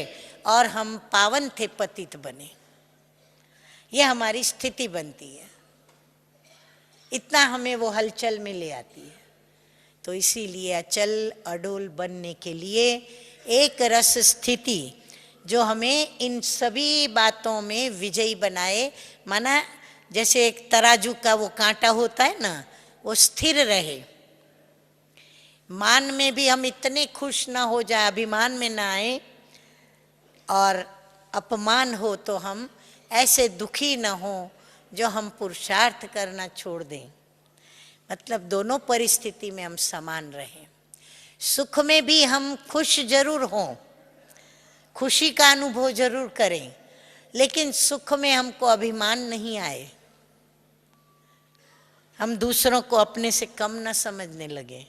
और हम पावन थे पतित बने, ये हमारी स्थिति बनती है। इतना हमें वो हलचल में ले आती है। तो इसीलिए अचल अडोल बनने के लिए एक रस स्थिति जो हमें इन सभी बातों में विजयी बनाए, माना जैसे एक तराजू का वो कांटा होता है ना, वो स्थिर रहे। मान में भी हम इतने खुश ना हो जाए, अभिमान में ना आए, और अपमान हो तो हम ऐसे दुखी ना हो जो हम पुरुषार्थ करना छोड़ दें। मतलब दोनों परिस्थिति में हम समान रहें। सुख में भी हम खुश जरूर हों, खुशी का अनुभव जरूर करें, लेकिन सुख में हमको अभिमान नहीं आए, हम दूसरों को अपने से कम न समझने लगे,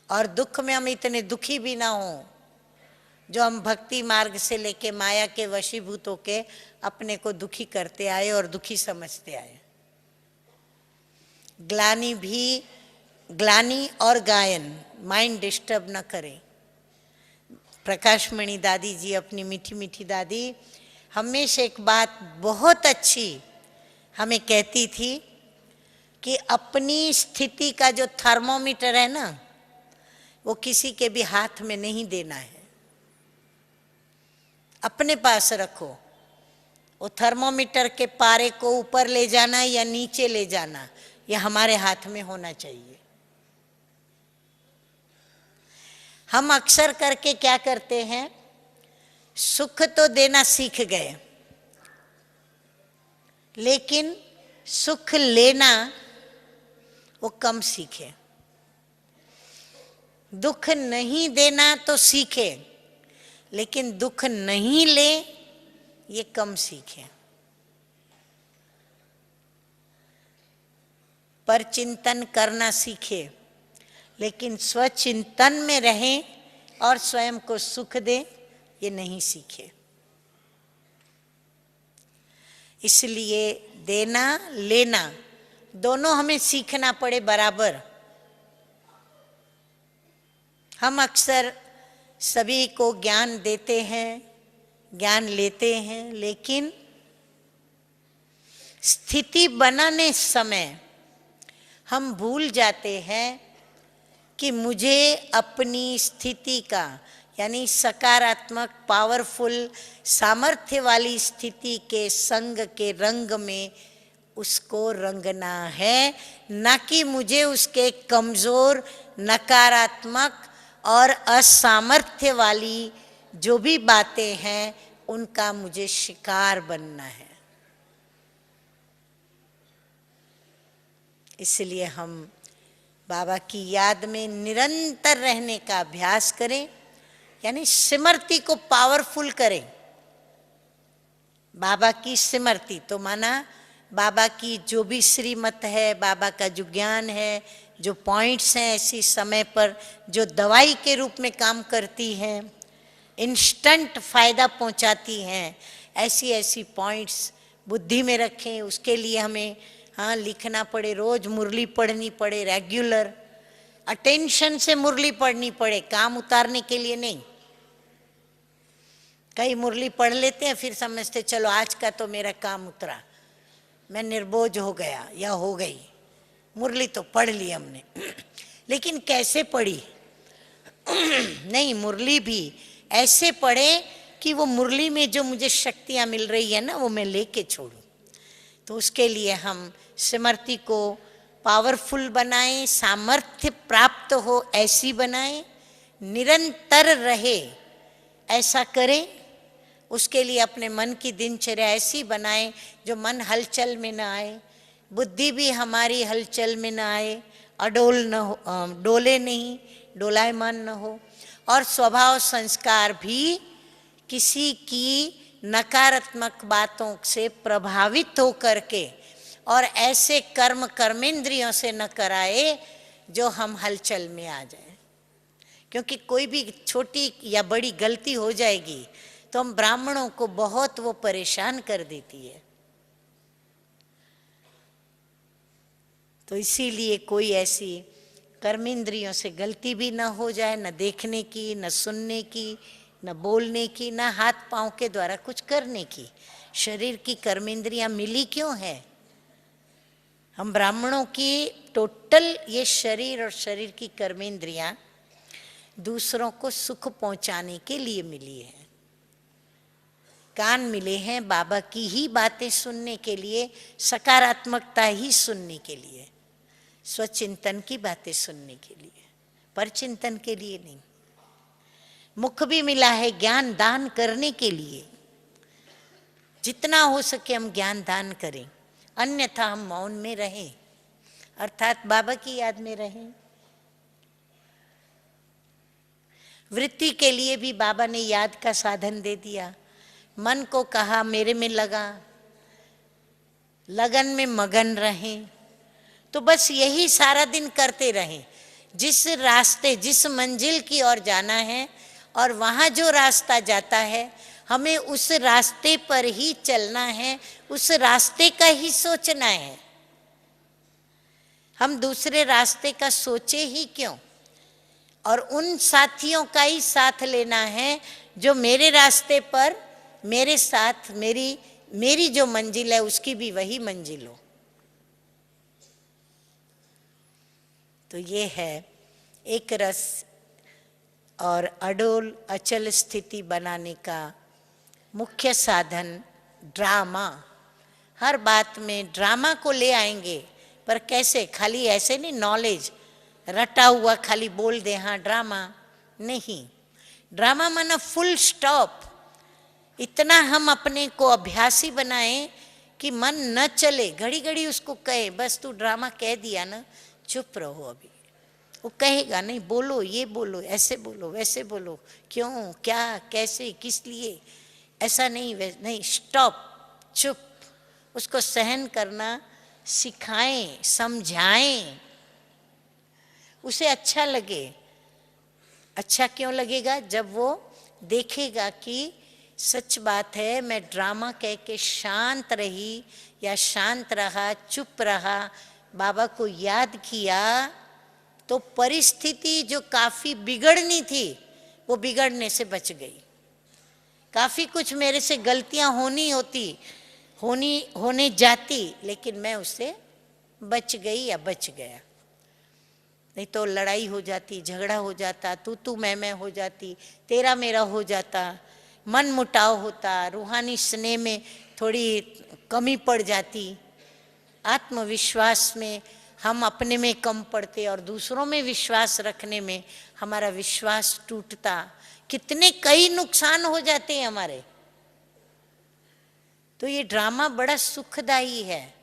और दुख में हम इतने दुखी भी ना हों जो हम भक्ति मार्ग से लेके माया के वशीभूत होके अपने को दुखी करते आए और दुखी समझते आए। ग्लानि और गायन माइंड डिस्टर्ब न करें। प्रकाशमणि दादी जी, अपनी मीठी मीठी दादी, हमेशा एक बात बहुत अच्छी हमें कहती थी कि अपनी स्थिति का जो थर्मोमीटर है ना, वो किसी के भी हाथ में नहीं देना है, अपने पास रखो। वो थर्मोमीटर के पारे को ऊपर ले जाना या नीचे ले जाना, ये हमारे हाथ में होना चाहिए। हम अक्सर करके क्या करते हैं, सुख तो देना सीख गए, लेकिन सुख लेना वो कम सीखे। दुख नहीं देना तो सीखे, लेकिन दुख नहीं ले ये कम सीखे। पर चिंतन करना सीखे, लेकिन स्वचिंतन में रहें और स्वयं को सुख दें, ये नहीं सीखे। इसलिए देना लेना दोनों हमें सीखना पड़े बराबर। हम अक्सर सभी को ज्ञान देते हैं, ज्ञान लेते हैं, लेकिन स्थिति बनाने समय हम भूल जाते हैं कि मुझे अपनी स्थिति का, यानी सकारात्मक पावरफुल सामर्थ्य वाली स्थिति के संग के रंग में उसको रंगना है, न कि मुझे उसके कमजोर, नकारात्मक और असामर्थ्य वाली जो भी बातें हैं उनका मुझे शिकार बनना है। इसलिए हम बाबा की याद में निरंतर रहने का अभ्यास करें, यानी स्मृति को पावरफुल करें। बाबा की स्मृति तो माना बाबा की जो भी श्रीमत है, बाबा का जो ज्ञान है, जो पॉइंट्स हैं ऐसी समय पर जो दवाई के रूप में काम करती हैं, इंस्टेंट फायदा पहुंचाती हैं, ऐसी ऐसी पॉइंट्स बुद्धि में रखें, उसके लिए हमें हाँ लिखना पड़े, रोज मुरली पढ़नी पड़े, रेगुलर अटेंशन से मुरली पढ़नी पड़े, काम उतारने के लिए नहीं। कई मुरली पढ़ लेते हैं, फिर समझते चलो आज का तो मेरा काम उतरा, मैं निर्बोझ हो गया या हो गई। मुरली तो पढ़ ली हमने, लेकिन कैसे पढ़ी? नहीं, मुरली भी ऐसे पढ़े कि वो मुरली में जो मुझे शक्तियाँ मिल रही है ना, वो मैं लेके छोड़ूं। तो उसके लिए हम स्मृति को पावरफुल बनाएं, सामर्थ्य प्राप्त हो ऐसी बनाएं, निरंतर रहे ऐसा करें। उसके लिए अपने मन की दिनचर्या ऐसी बनाएं जो मन हलचल में ना आए, बुद्धि भी हमारी हलचल में ना आए, अडोल न हो, डोले नहीं, डोलायमान न हो, और स्वभाव संस्कार भी किसी की नकारात्मक बातों से प्रभावित हो करके और ऐसे कर्म कर्मेंद्रियों से न कराए जो हम हलचल में आ जाए। क्योंकि कोई भी छोटी या बड़ी गलती हो जाएगी तो हम ब्राह्मणों को बहुत वो परेशान कर देती है। तो इसीलिए कोई ऐसी कर्मेंद्रियों से गलती भी ना हो जाए, न देखने की, न सुनने की, न बोलने की, न हाथ पांव के द्वारा कुछ करने की। शरीर की कर्मेंद्रियां मिली क्यों है? हम ब्राह्मणों की टोटल ये शरीर और शरीर की कर्मेंद्रियां दूसरों को सुख पहुंचाने के लिए मिली है। कान मिले हैं बाबा की ही बातें सुनने के लिए, सकारात्मकता ही सुनने के लिए, स्वचिंतन की बातें सुनने के लिए, पर चिंतन के लिए नहीं। मुख भी मिला है ज्ञान दान करने के लिए, जितना हो सके हम ज्ञान दान करें, अन्यथा हम मौन में रहें, अर्थात बाबा की याद में रहें। वृत्ति के लिए भी बाबा ने याद का साधन दे दिया। मन को कहा मेरे में लगा, लगन में मगन रहें, तो बस यही सारा दिन करते रहें। जिस रास्ते, जिस मंजिल की ओर जाना है और वहाँ जो रास्ता जाता है, हमें उस रास्ते पर ही चलना है, उस रास्ते का ही सोचना है। हम दूसरे रास्ते का सोचे ही क्यों? और उन साथियों का ही साथ लेना है जो मेरे रास्ते पर मेरे साथ, मेरी जो मंजिल है उसकी भी वही मंजिल हो। तो ये है एक रस और अडोल अचल स्थिति बनाने का मुख्य साधन ड्रामा। हर बात में ड्रामा को ले आएंगे, पर कैसे? खाली ऐसे नहीं, नॉलेज रटा हुआ खाली बोल दे हाँ ड्रामा नहीं। ड्रामा माना फुल स्टॉप। इतना हम अपने को अभ्यासी बनाएं कि मन न चले, घड़ी घड़ी उसको कहे बस तू ड्रामा कह दिया ना, चुप रहो। अभी वो कहेगा नहीं, बोलो, ये बोलो, ऐसे बोलो, वैसे बोलो, क्यों, क्या, कैसे, किस लिए, ऐसा नहीं, नहीं, स्टॉप, चुप। उसको सहन करना सिखाएं, समझाएं, उसे अच्छा लगे। अच्छा क्यों लगेगा? जब वो देखेगा कि सच बात है, मैं ड्रामा कह के शांत रही या शांत रहा, चुप रहा, बाबा को याद किया, तो परिस्थिति जो काफी बिगड़नी थी वो बिगड़ने से बच गई। काफी कुछ मेरे से गलतियां होने जाती, लेकिन मैं उससे बच गई या बच गया। नहीं तो लड़ाई हो जाती, झगड़ा हो जाता, तू मैं हो जाती, तेरा मेरा हो जाता, मन मुटाव होता, रूहानी स्नेह में थोड़ी कमी पड़ जाती, आत्मविश्वास में हम अपने में कम पड़ते और दूसरों में विश्वास रखने में हमारा विश्वास टूटता, कितने कई नुकसान हो जाते हैं हमारे। तो ये ड्रामा बड़ा सुखदायी है,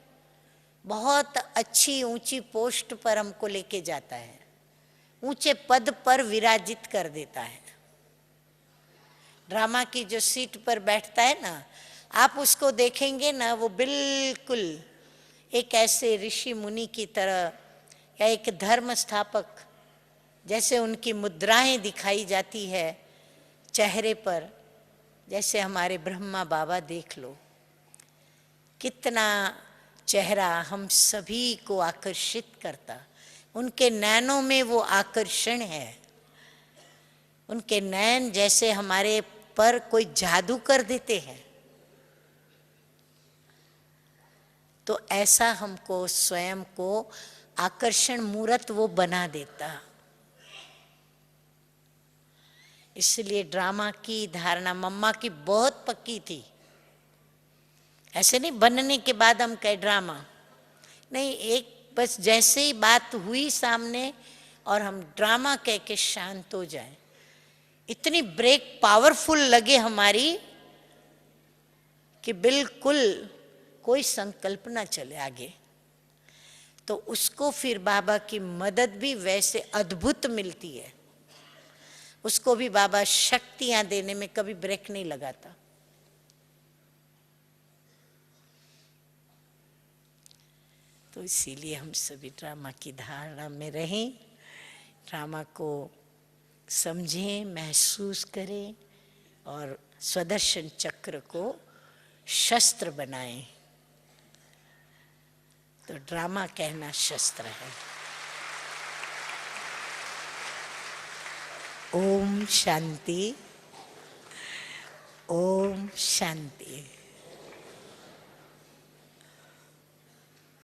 बहुत अच्छी ऊंची पोस्ट पर हमको लेके जाता है, ऊंचे पद पर विराजित कर देता है। ड्रामा की जो सीट पर बैठता है ना, आप उसको देखेंगे ना, वो बिल्कुल एक ऐसे ऋषि मुनि की तरह या एक धर्म स्थापक जैसे उनकी मुद्राएं दिखाई जाती है चेहरे पर, जैसे हमारे ब्रह्मा बाबा देख लो, कितना चेहरा हम सभी को आकर्षित करता। उनके नैनों में वो आकर्षण है। उनके नैन जैसे हमारे पर कोई जादू कर देते हैं। तो ऐसा हमको स्वयं को आकर्षण मूर्त वो बना देता। इसलिए ड्रामा की धारणा मम्मा की बहुत पक्की थी। ऐसे नहीं बनने के बाद हम कहे ड्रामा नहीं, एक बस जैसे ही बात हुई सामने और हम ड्रामा कह के शांत हो जाए, इतनी ब्रेक पावरफुल लगे हमारी कि बिल्कुल कोई संकल्प ना चले आगे। तो उसको फिर बाबा की मदद भी वैसे अद्भुत मिलती है। उसको भी बाबा शक्तियां देने में कभी ब्रेक नहीं लगाता। तो इसीलिए हम सभी ड्रामा की धारणा में रहें, ड्रामा को समझें, महसूस करें और स्वदर्शन चक्र को शस्त्र बनाएं। तो ड्रामा कहना शस्त्र है। ओम शांति, ओम शांति।